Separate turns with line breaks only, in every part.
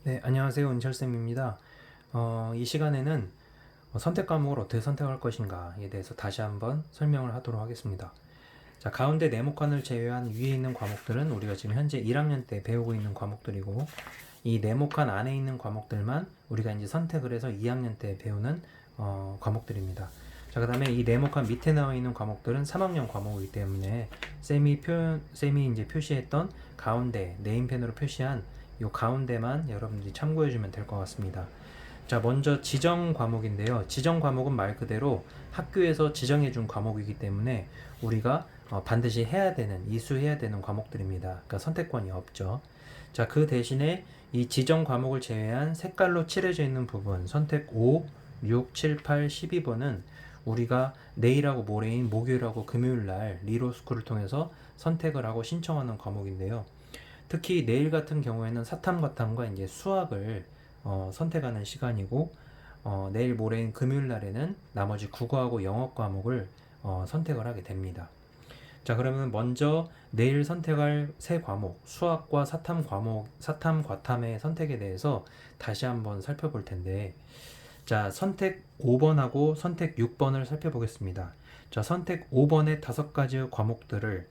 네, 안녕하세요. 은철쌤입니다. 이 시간에는 선택 과목을 어떻게 선택할 것인가에 대해서 다시 한번 설명을 하도록 하겠습니다. 자, 가운데 네모칸을 제외한 위에 있는 과목들은 우리가 지금 현재 1학년 때 배우고 있는 과목들이고, 이 네모칸 안에 있는 과목들만 우리가 이제 선택을 해서 2학년 때 배우는 과목들입니다. 자, 그 다음에 이 네모칸 밑에 나와 있는 과목들은 3학년 과목이기 때문에 쌤이 이제 표시했던 가운데 네임펜으로 표시한 이 가운데만 여러분들이 참고해주면 될 것 같습니다. 자, 먼저 지정 과목인데요. 지정 과목은 말 그대로 학교에서 지정해준 과목이기 때문에 우리가 반드시 해야 되는, 이수해야 되는 과목들입니다. 그러니까 선택권이 없죠. 자, 그 대신에 이 지정 과목을 제외한 색깔로 칠해져 있는 부분, 선택 5, 6, 7, 8, 12번은 우리가 내일하고 모레인 목요일하고 금요일 날 리로스쿨을 통해서 선택을 하고 신청하는 과목인데요. 특히 내일 같은 경우에는 사탐과탐과 이제 수학을 선택하는 시간이고, 내일 모레인 금요일 날에는 나머지 국어하고 영어 과목을 선택을 하게 됩니다. 자, 그러면 먼저 내일 선택할 세 과목, 수학과 사탐 과탐의 선택에 대해서 다시 한번 살펴볼 텐데, 자, 선택 5번하고 선택 6번을 살펴보겠습니다. 자, 선택 5번의 5가지 과목들을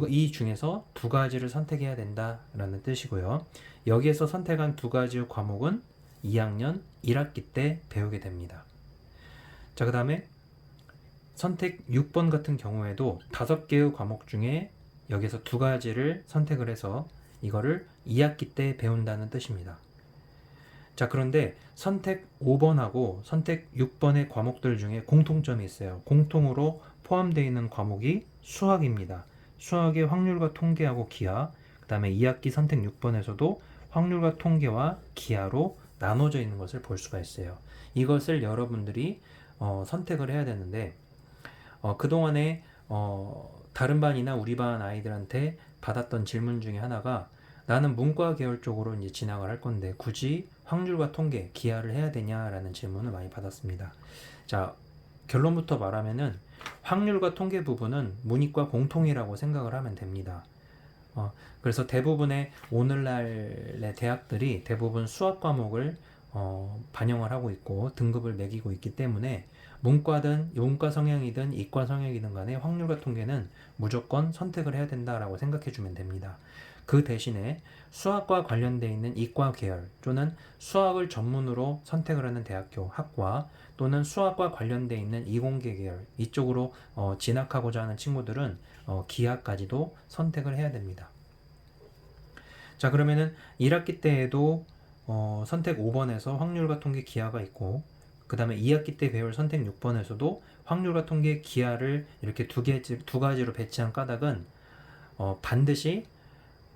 이 중에서 2가지를 선택해야 된다라는 뜻이고요. 여기에서 선택한 2가지 과목은 2학년 1학기 때 배우게 됩니다. 자, 그 다음에 선택 6번 같은 경우에도 5개의 과목 중에 여기서 2가지를 선택을 해서 이거를 2학기 때 배운다는 뜻입니다. 자, 그런데 선택 5번하고 선택 6번의 과목들 중에 공통점이 있어요. 공통으로 포함되어 있는 과목이 수학입니다. 수학의 확률과 통계하고 기하, 그 다음에 2학기 선택 6번에서도 확률과 통계와 기하로 나눠져 있는 것을 볼 수가 있어요. 이것을 여러분들이 선택을 해야 되는데, 그동안에 다른 반이나 우리 반 아이들한테 받았던 질문 중에 하나가, 나는 문과 계열 쪽으로 이제 진학을 할 건데 굳이 확률과 통계, 기하를 해야 되냐라는 질문을 많이 받았습니다. 자, 결론부터 말하면은 확률과 통계 부분은 문이과 공통이라고 생각을 하면 됩니다. 그래서 대부분의 오늘날의 대학들이 대부분 수학 과목을 반영을 하고 있고 등급을 매기고 있기 때문에 문과 성향이든 이과 성향이든 간에 확률과 통계는 무조건 선택을 해야 된다라고 생각해 주면 됩니다. 그 대신에 수학과 관련되어 있는 이과 계열 또는 수학을 전문으로 선택을 하는 대학교, 학과 또는 수학과 관련되어 있는 이공계 계열 이쪽으로 진학하고자 하는 친구들은 기하까지도 선택을 해야 됩니다. 자, 그러면은 1학기 때에도 선택 5번에서 확률과 통계 기하가 있고, 그 다음에 2학기 때 배울 선택 6번에서도 확률과 통계 기하를 이렇게 두 가지로 배치한 까닭은 반드시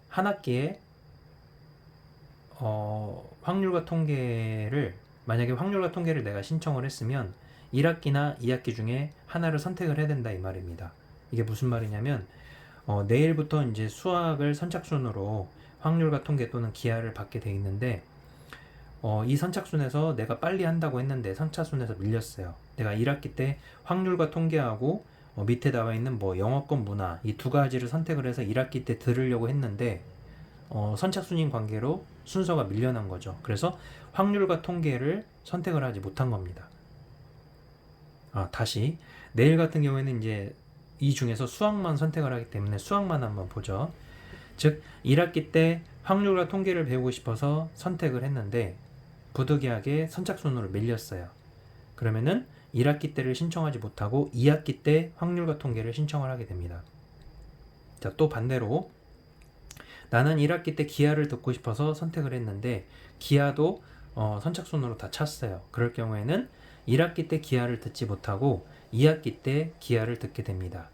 한 학기에 확률과 통계를, 만약에 확률과 통계를 내가 신청을 했으면 1학기나 2학기 중에 하나를 선택을 해야 된다 이 말입니다. 이게 무슨 말이냐면 내일부터 이제 수학을 선착순으로 확률과 통계 또는 기하를 받게 돼 있는데, 이 선착순에서 내가 빨리 한다고 했는데 선착순에서 밀렸어요. 내가 1학기 때 확률과 통계하고 밑에 나와 있는 뭐 영어권 문화 이 2가지를 선택을 해서 1학기 때 들으려고 했는데 선착순인 관계로 순서가 밀려난 거죠. 그래서 확률과 통계를 선택을 하지 못한 겁니다. 다시 내일 같은 경우에는 이제 이 중에서 수학만 선택을 하기 때문에 수학만 한번 보죠. 즉 1학기 때 확률과 통계를 배우고 싶어서 선택을 했는데 부득이하게 선착순으로 밀렸어요. 그러면은 1학기 때를 신청하지 못하고 2학기 때 확률과 통계를 신청을 하게 됩니다. 자, 또 반대로 나는 1학기 때 기하를 듣고 싶어서 선택을 했는데 기하도 선착순으로 다 찼어요. 그럴 경우에는 1학기 때 기하를 듣지 못하고 2학기 때 기하를 듣게 됩니다.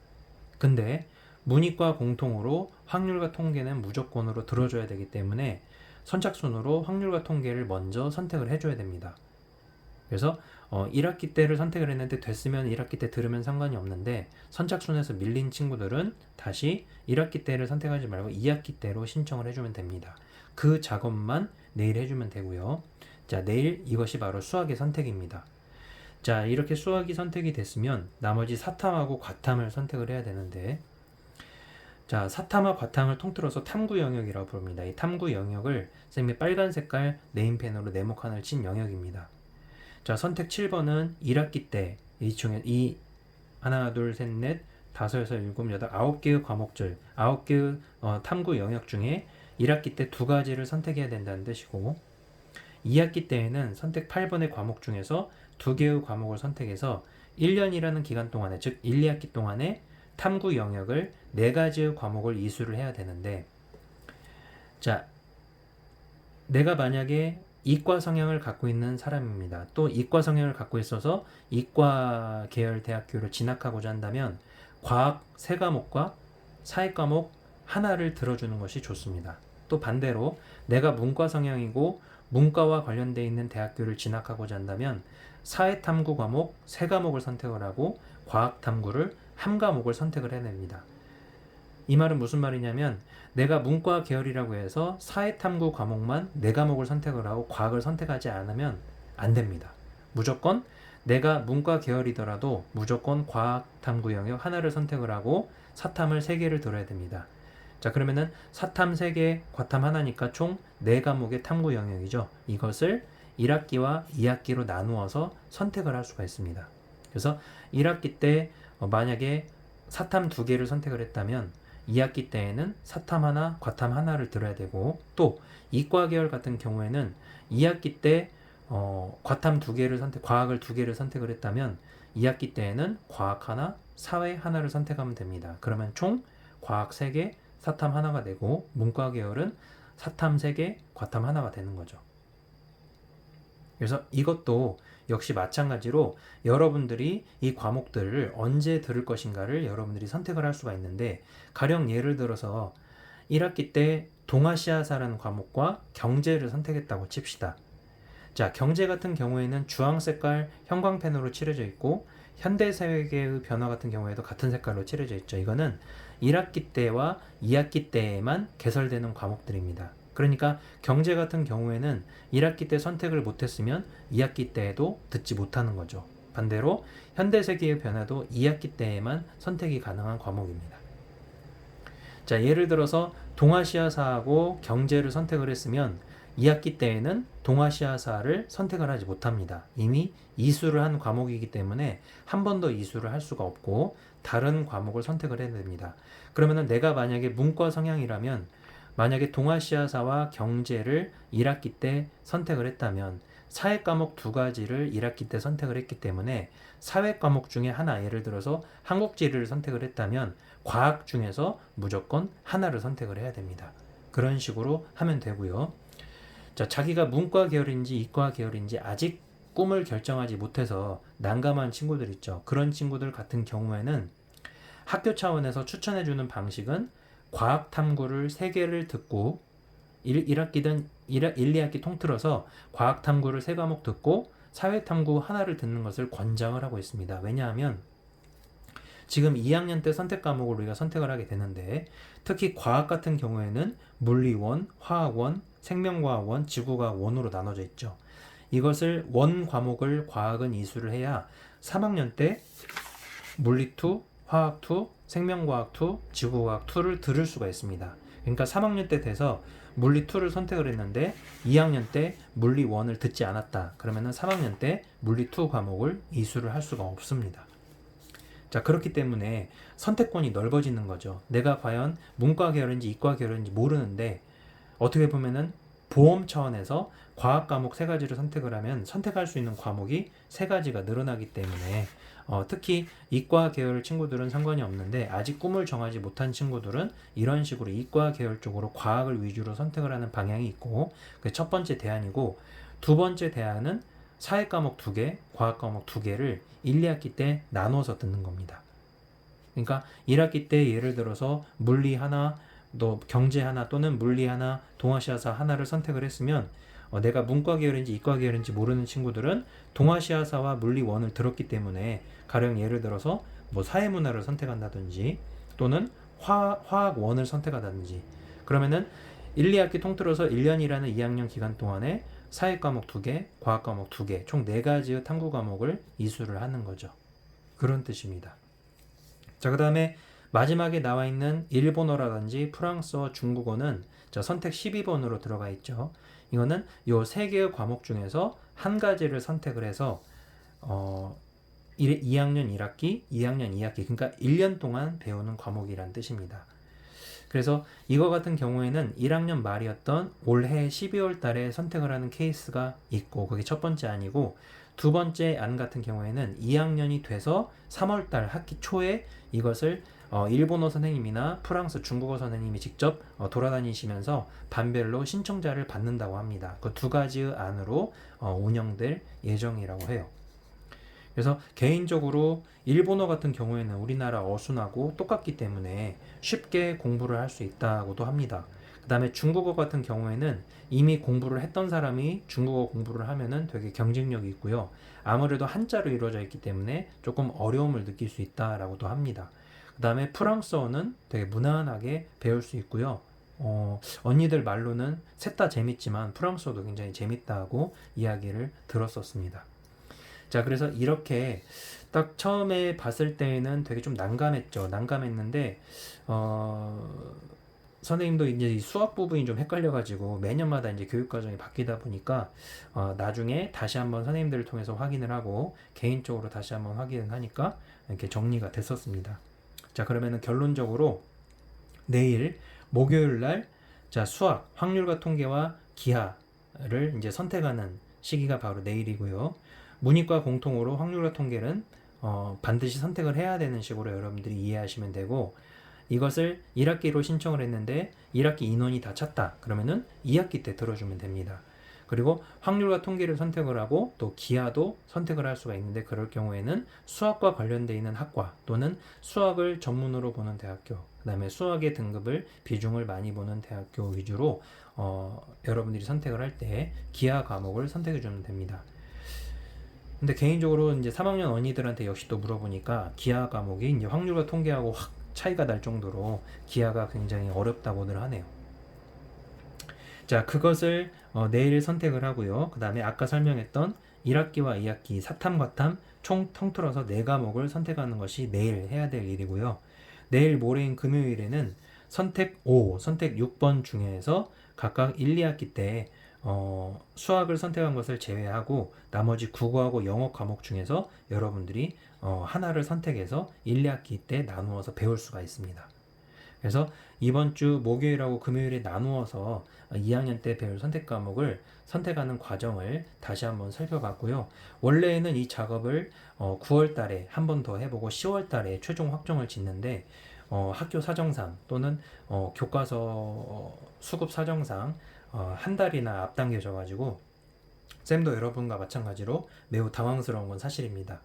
근데 문이과 공통으로 확률과 통계는 무조건으로 들어줘야 되기 때문에 선착순으로 확률과 통계를 먼저 선택을 해줘야 됩니다. 그래서 1학기 때를 선택을 했는데 됐으면 1학기 때 들으면 상관이 없는데 선착순에서 밀린 친구들은 다시 1학기 때를 선택하지 말고 2학기 때로 신청을 해주면 됩니다. 그 작업만 내일 해주면 되고요. 자, 내일 이것이 바로 수학의 선택입니다. 자, 이렇게 수학이 선택이 됐으면 나머지 사탐하고 과탐을 선택을 해야 되는데, 자, 사탐과 과탐을 통틀어서 탐구 영역이라고 부릅니다. 이 탐구 영역을 선생님이 빨간 색깔 네임펜으로 네모칸을 친 영역입니다. 자, 선택 7번은 1학기 때 이 중에 이 하나, 둘, 셋, 넷, 다섯, 여섯, 일곱, 여덟, 9개의 과목들, 9개의 탐구 영역 중에 1학기 때 2가지를 선택해야 된다는 뜻이고, 2학기 때에는 선택 8번의 과목 중에서 2개의 과목을 선택해서 1년이라는 기간 동안에, 즉 1, 2학기 동안에 탐구 영역을 4가지의 과목을 이수를 해야 되는데, 자, 내가 만약에 이과 성향을 갖고 있는 사람입니다. 또 이과 성향을 갖고 있어서 이과 계열 대학교를 진학하고자 한다면 과학 3과목과 사회 과목 하나를 들어주는 것이 좋습니다. 또 반대로 내가 문과 성향이고 문과와 관련되어 있는 대학교를 진학하고자 한다면 사회 탐구 과목 3과목을 선택을 하고 과학 탐구를 1과목을 선택을 해야 됩니다. 이 말은 무슨 말이냐면 내가 문과 계열이라고 해서 사회탐구 과목만 4과목을 선택을 하고 과학을 선택하지 않으면 안 됩니다. 무조건 내가 문과 계열이더라도 무조건 과학탐구 영역 하나를 선택을 하고 사탐을 3개를 들어야 됩니다. 자, 그러면은 사탐 3개, 과탐 하나니까 총 4과목의 탐구 영역이죠. 이것을 1학기와 2학기로 나누어서 선택을 할 수가 있습니다. 그래서 1학기 때 만약에 사탐 2개를 선택을 했다면 2학기 때에는 사탐 하나, 과탐 하나를 들어야 되고, 또 이과 계열 같은 경우에는 2학기 때 과탐 2개를 과학을 2개를 선택을 했다면 2학기 때에는 과학 하나, 사회 하나를 선택하면 됩니다. 그러면 총 과학 3개, 사탐 하나가 되고 문과 계열은 사탐 3개, 과탐 하나가 되는 거죠. 그래서 이것도 역시 마찬가지로 여러분들이 이 과목들을 언제 들을 것인가를 여러분들이 선택을 할 수가 있는데, 가령 예를 들어서 1학기 때 동아시아사라는 과목과 경제를 선택했다고 칩시다. 자, 경제 같은 경우에는 주황 색깔 형광펜으로 칠해져 있고 현대사회의 변화 같은 경우에도 같은 색깔로 칠해져 있죠. 이거는 1학기 때와 2학기 때에만 개설되는 과목들입니다. 그러니까 경제 같은 경우에는 1학기 때 선택을 못했으면 2학기 때에도 듣지 못하는 거죠. 반대로 현대세계의 변화도 2학기 때에만 선택이 가능한 과목입니다. 자, 예를 들어서 동아시아사하고 경제를 선택을 했으면 2학기 때에는 동아시아사를 선택을 하지 못합니다. 이미 이수를 한 과목이기 때문에 한 번 더 이수를 할 수가 없고 다른 과목을 선택을 해야 됩니다. 그러면 내가 만약에 문과 성향이라면 만약에 동아시아사와 경제를 1학기 때 선택을 했다면 사회 과목 2가지를 1학기 때 선택을 했기 때문에 사회 과목 중에 하나, 예를 들어서 한국지리를 선택을 했다면 과학 중에서 무조건 하나를 선택을 해야 됩니다. 그런 식으로 하면 되고요. 자, 자기가 문과 계열인지 이과 계열인지 아직 꿈을 결정하지 못해서 난감한 친구들 있죠. 그런 친구들 같은 경우에는 학교 차원에서 추천해주는 방식은 과학 탐구를 3개를 듣고 1학기든 1, 2학기 통틀어서 과학 탐구를 3과목 듣고 사회 탐구 하나를 듣는 것을 권장을 하고 있습니다. 왜냐하면 지금 2학년 때 선택 과목을 우리가 선택을 하게 되는데, 특히 과학 같은 경우에는 물리원, 화학원, 생명과학원, 지구과학원으로 나눠져 있죠. 이것을 원 과목을 과학은 이수를 해야 3학년 때 물리2, 화학2, 생명과학2, 지구과학2를 들을 수가 있습니다. 그러니까 3학년 때 돼서 물리2를 선택을 했는데 2학년 때 물리1을 듣지 않았다. 그러면 3학년 때 물리2 과목을 이수를 할 수가 없습니다. 자, 그렇기 때문에 선택권이 넓어지는 거죠. 내가 과연 문과 계열인지 이과 계열인지 모르는데 어떻게 보면은 보험 차원에서 과학 과목 3가지를 선택을 하면 선택할 수 있는 과목이 3가지가 늘어나기 때문에 특히 이과 계열 친구들은 상관이 없는데 아직 꿈을 정하지 못한 친구들은 이런 식으로 이과 계열 쪽으로 과학을 위주로 선택을 하는 방향이 있고, 그게 첫 번째 대안이고, 두 번째 대안은 사회 과목 2개, 과학 과목 2개를 1, 2학기 때 나눠서 듣는 겁니다. 그러니까 1학기 때 예를 들어서 물리 하나, 또 경제 하나 또는 물리 하나, 동아시아사 하나를 선택을 했으면 내가 문과 계열인지 이과 계열인지 모르는 친구들은 동아시아사와 물리1을 들었기 때문에 가령 예를 들어서 뭐 사회문화를 선택한다든지 또는 화학 1을 선택한다든지, 그러면은 1, 2학기 통틀어서 1년이라는 2학년 기간 동안에 사회 과목 2개, 과학 과목 2개, 총 4가지의 탐구 과목을 이수를 하는 거죠. 그런 뜻입니다. 자, 그 다음에 마지막에 나와 있는 일본어라든지 프랑스어, 중국어는 선택 12번으로 들어가 있죠. 이거는 요 세 개의 과목 중에서 한 가지를 선택을 해서 2학년 1학기, 2학년 2학기, 그러니까 1년 동안 배우는 과목이란 뜻입니다. 그래서 이거 같은 경우에는 1학년 말이었던 올해 12월 달에 선택을 하는 케이스가 있고, 그게 첫 번째 안이고, 두 번째 안 같은 경우에는 2학년이 돼서 3월 달 학기 초에 이것을 일본어 선생님이나 프랑스, 중국어 선생님이 직접 돌아다니시면서 반별로 신청자를 받는다고 합니다. 그 두 가지 안으로 운영될 예정이라고 해요. 그래서 개인적으로 일본어 같은 경우에는 우리나라 어순하고 똑같기 때문에 쉽게 공부를 할 수 있다고도 합니다. 그 다음에 중국어 같은 경우에는 이미 공부를 했던 사람이 중국어 공부를 하면은 되게 경쟁력이 있고요. 아무래도 한자로 이루어져 있기 때문에 조금 어려움을 느낄 수 있다라고도 합니다. 그 다음에 프랑스어는 되게 무난하게 배울 수 있고요. 언니들 말로는 셋 다 재밌지만 프랑스어도 굉장히 재밌다고 이야기를 들었었습니다. 자, 그래서 이렇게 딱 처음에 봤을 때는 되게 좀 난감했죠. 난감했는데, 선생님도 이제 이 수학 부분이 좀 헷갈려가지고 매년마다 이제 교육과정이 바뀌다 보니까, 나중에 다시 한번 선생님들을 통해서 확인을 하고, 개인적으로 다시 한번 확인을 하니까 이렇게 정리가 됐었습니다. 자, 그러면은 결론적으로 내일 목요일 날, 자, 수학, 확률과 통계와 기하를 이제 선택하는 시기가 바로 내일이고요. 문이과 공통으로 확률과 통계는 반드시 선택을 해야 되는 식으로 여러분들이 이해하시면 되고, 이것을 1학기로 신청을 했는데 1학기 인원이 다 찼다. 그러면은 2학기 때 들어주면 됩니다. 그리고 확률과 통계를 선택을 하고 또 기하도 선택을 할 수가 있는데, 그럴 경우에는 수학과 관련되어 있는 학과 또는 수학을 전문으로 보는 대학교, 그 다음에 수학의 등급을 비중을 많이 보는 대학교 위주로 여러분들이 선택을 할 때 기하 과목을 선택해 주면 됩니다. 근데 개인적으로 이제 3학년 언니들한테 역시 또 물어보니까 기하 과목이 이제 확률과 통계하고 확 차이가 날 정도로 기하가 굉장히 어렵다고들 하네요. 자, 그것을 내일 선택을 하고요. 그 다음에 아까 설명했던 1학기와 2학기 사탐, 과탐 총 통틀어서 4과목을 선택하는 것이 내일 해야 될 일이고요. 내일 모레인 금요일에는 선택 5, 선택 6번 중에서 각각 1, 2학기 때 수학을 선택한 것을 제외하고 나머지 국어하고 영어 과목 중에서 여러분들이 하나를 선택해서 1, 2학기 때 나누어서 배울 수가 있습니다. 그래서 이번 주 목요일하고 금요일에 나누어서 2학년 때 배울 선택 과목을 선택하는 과정을 다시 한번 살펴봤고요. 원래는 이 작업을 9월 달에 한 번 더 해보고 10월 달에 최종 확정을 짓는데 학교 사정상 또는 교과서 수급 사정상 한 달이나 앞당겨져 가지고 쌤도 여러분과 마찬가지로 매우 당황스러운 건 사실입니다.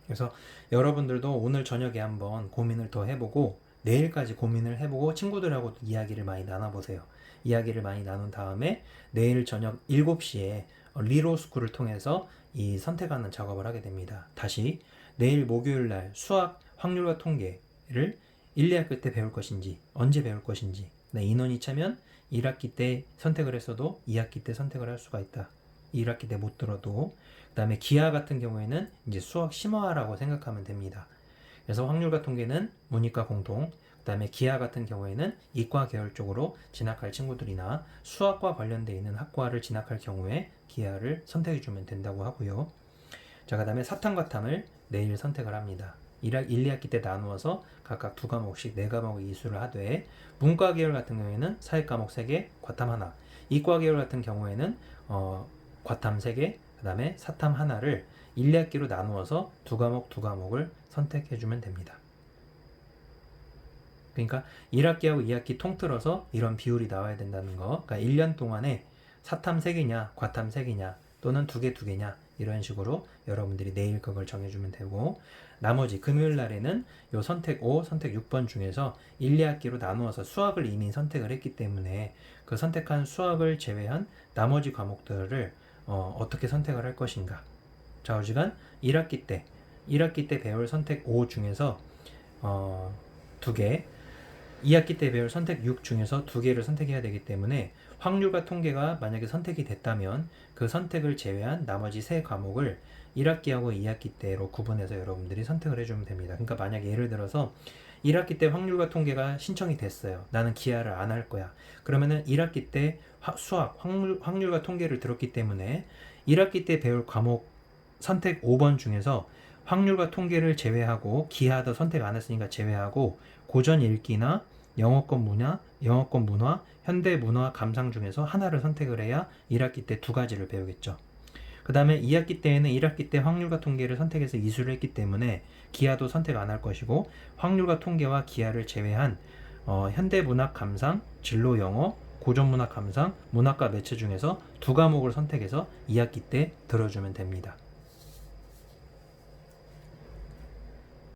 그래서 여러분들도 오늘 저녁에 한번 고민을 더 해보고 내일까지 고민을 해보고 친구들하고 이야기를 많이 나눠보세요. 이야기를 많이 나눈 다음에 내일 저녁 7시에 리로스쿨을 통해서 이 선택하는 작업을 하게 됩니다. 다시 내일 목요일 날 수학, 확률과 통계를 1, 2학기 때 배울 것인지 언제 배울 것인지, 인원이 차면 1학기 때 선택을 했어도 2학기 때 선택을 할 수가 있다. 1학기 때 못 들어도. 그 다음에 기하 같은 경우에는 이제 수학 심화라고 생각하면 됩니다. 그래서 확률과 통계는 문이과 공통, 그 다음에 기하 같은 경우에는 이과 계열 쪽으로 진학할 친구들이나 수학과 관련되어 있는 학과를 진학할 경우에 기하를 선택해 주면 된다고 하고요. 자, 그 다음에 사탐과탐을 내일 선택을 합니다. 1, 2학기 때 나누어서 각각 2과목씩 4과목을 이수를 하되, 문과 계열 같은 경우에는 사회과목 3개, 과탐 하나, 이과 계열 같은 경우에는 과탐 3개, 그 다음에 사탐 하나를 1, 2학기로 나누어서 2과목을 선택해주면 됩니다. 그러니까 1학기하고 2학기 통틀어서 이런 비율이 나와야 된다는 거. 그러니까 1년 동안에 사탐 3개냐, 과탐 3개냐, 또는 2개냐, 이런 식으로 여러분들이 내일 그걸 정해주면 되고, 나머지 금요일 날에는 요 선택 5, 선택 6번 중에서 1, 2학기로 나누어서 수학을 이미 선택을 했기 때문에 그 선택한 수학을 제외한 나머지 과목들을 어떻게 선택을 할 것인가. 좌우지간 1학기 때 배울 선택 5 중에서 2개, 2학기 때 배울 선택 6 중에서 2개를 선택해야 되기 때문에 확률과 통계가 만약에 선택이 됐다면 그 선택을 제외한 나머지 3과목을 1학기하고 2학기 때로 구분해서 여러분들이 선택을 해주면 됩니다. 그러니까 만약에 예를 들어서 1학기 때 확률과 통계가 신청이 됐어요. 나는 기하를 안 할 거야. 그러면은 1학기 때 수학, 확률과 통계를 들었기 때문에 1학기 때 배울 과목 선택 5번 중에서 확률과 통계를 제외하고 기하도 선택 안 했으니까 제외하고 고전 읽기나 영어권 문화, 현대 문화 감상 중에서 하나를 선택을 해야 1학기 때 두 가지를 배우겠죠. 그 다음에 2학기 때에는 1학기 때 확률과 통계를 선택해서 이수를 했기 때문에 기하도 선택 안 할 것이고 확률과 통계와 기하를 제외한 현대문학 감상, 진로 영어, 고전문학 감상, 문학과 매체 중에서 두 과목을 선택해서 2학기 때 들어주면 됩니다.